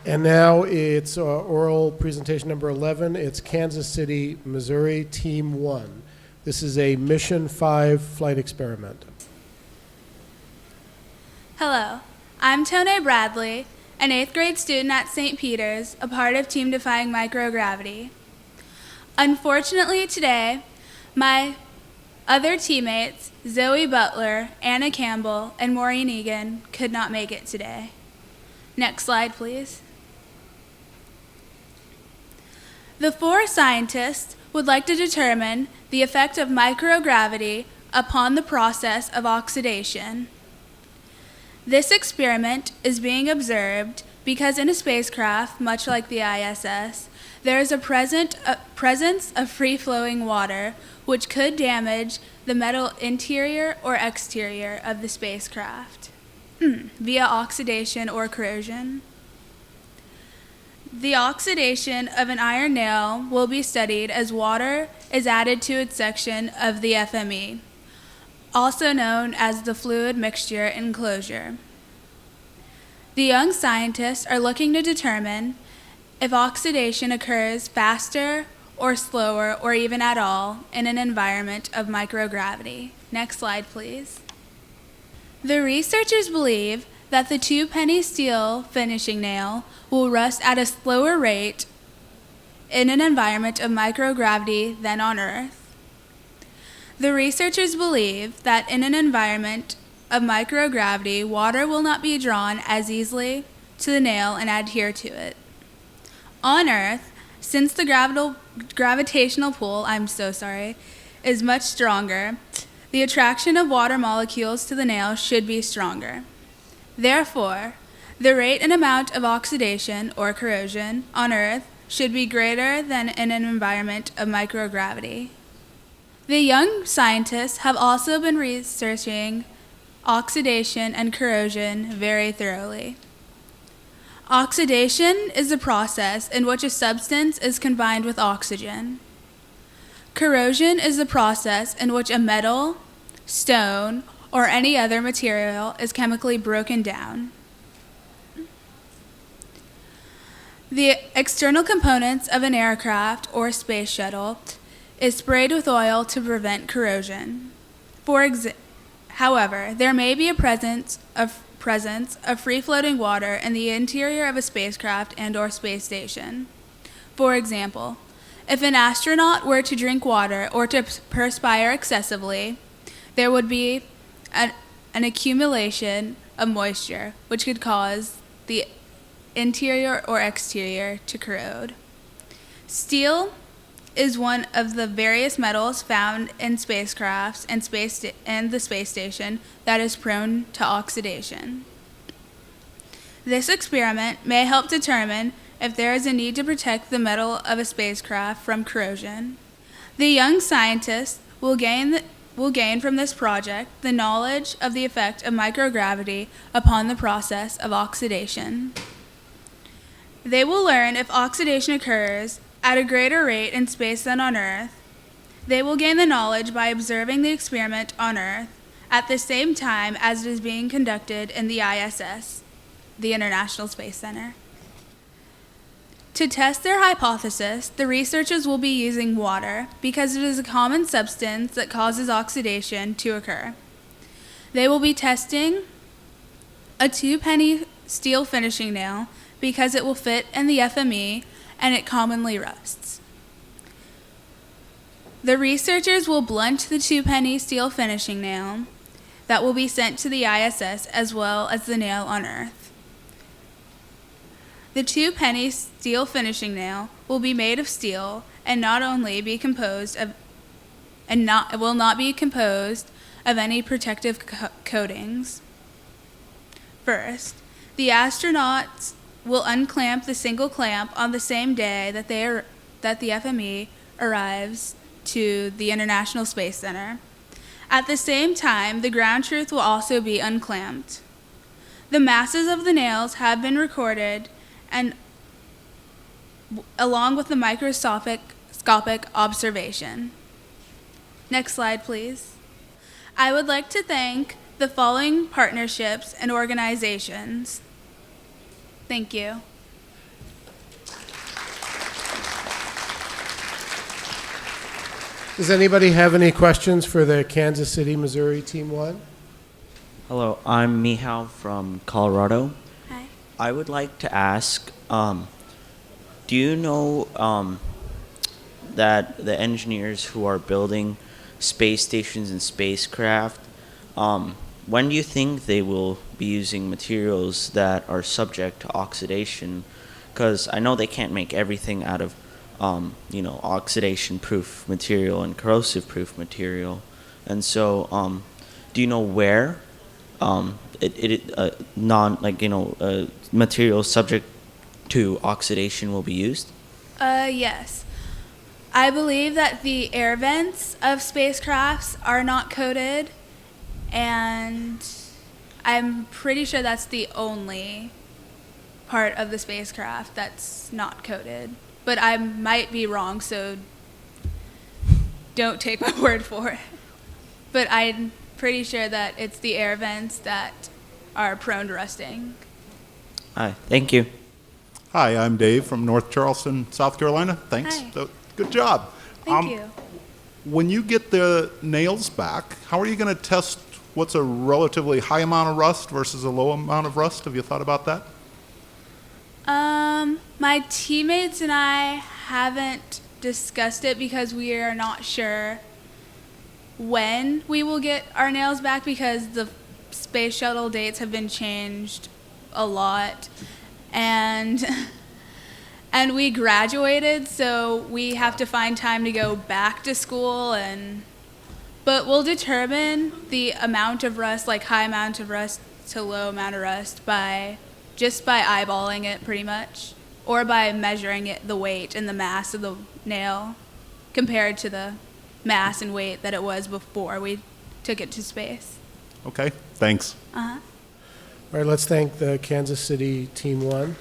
And now it's oral presentation number 11. It's Kansas City, Missouri, Team 1. This is a Mission 5 flight experiment. Hello, I'm Tone Bradley, an 8th grade student at St. Peter's, a part of Team Defying Microgravity. Unfortunately today, my other teammates, Zoe Butler, Anna Campbell, and Maureen Egan, could not make it today. Next slide, please. The 4 scientists would like to determine the effect of microgravity upon the process of oxidation. This experiment is being observed because in a spacecraft, much like the ISS, there is a presence of free-flowing water, which could damage the metal interior or exterior of the spacecraft via oxidation or corrosion. The oxidation of an iron nail will be studied as water is added to its section of the FME, also known as the fluid mixture enclosure. The young scientists are looking to determine if oxidation occurs faster or slower or even at all in an environment of microgravity. Next slide, please. The researchers believe that the 2-penny steel finishing nail will rust at a slower rate in an environment of microgravity than on Earth. The researchers believe that in an environment of microgravity, water will not be drawn as easily to the nail and adhere to it. On Earth, since the gravitational pull, is much stronger, the attraction of water molecules to the nail should be stronger. Therefore, the rate and amount of oxidation or corrosion on Earth should be greater than in an environment of microgravity. The young scientists have also been researching oxidation and corrosion very thoroughly. Oxidation is the process in which a substance is combined with oxygen. Corrosion is the process in which a metal, stone, or any other material is chemically broken down. The external components of an aircraft or space shuttle is sprayed with oil to prevent corrosion. However, there may be a presence of free-floating water in the interior of a spacecraft and/or space station. For example, if an astronaut were to drink water or to perspire excessively, there would be an accumulation of moisture, which could cause the interior or exterior to corrode. Steel is one of the various metals found in spacecrafts and the space station that is prone to oxidation. This experiment may help determine if there is a need to protect the metal of a spacecraft from corrosion. The young scientists will gain from this project the knowledge of the effect of microgravity upon the process of oxidation. They will learn if oxidation occurs at a greater rate in space than on Earth. They will gain the knowledge by observing the experiment on Earth at the same time as it is being conducted in the ISS, the International Space Center. To test their hypothesis, the researchers will be using water because it is a common substance that causes oxidation to occur. They will be testing a 2-penny steel finishing nail because it will fit in the FME and it commonly rusts. The researchers will blunt the 2-penny steel finishing nail that will be sent to the ISS as well as the nail on Earth. The 2-penny steel finishing nail will be made of steel and will not be composed of any protective coatings. First, the astronauts will unclamp the single clamp on the same day that the FME arrives to the International Space Center. At the same time, the ground truth will also be unclamped. The masses of the nails have been recorded and along with the microscopic observation. Next slide, please. I would like to thank the following partnerships and organizations. Thank you. Does anybody have any questions for the Kansas City, Missouri Team 1? Hello, I'm Mihal from Colorado. Hi. I would like to ask, do you know that the engineers who are building space stations and spacecraft, when do you think they will be using materials that are subject to oxidation? Because I know they can't make everything out of, oxidation-proof material and corrosive-proof material. And so, do you know where materials subject to oxidation will be used? Yes. I believe that the air vents of spacecrafts are not coated, and I'm pretty sure that's the only part of the spacecraft that's not coated. But I might be wrong, so don't take my word for it. But I'm pretty sure that it's the air vents that are prone to rusting. Hi, thank you. Hi, I'm Dave from North Charleston, South Carolina. Thanks. Hi. Good job. Thank you. When you get the nails back, how are you going to test what's a relatively high amount of rust versus a low amount of rust? Have you thought about that? My teammates and I haven't discussed it because we are not sure when we will get our nails back because the space shuttle dates have been changed a lot, and we graduated, so we have to find time to go back to school, but we'll determine the amount of rust, like high amount of rust to low amount of rust, by eyeballing it pretty much, or by measuring it, the weight and the mass of the nail compared to the mass and weight that it was before we took it to space. Okay, thanks. Uh-huh. All right, let's thank the Kansas City Team 1.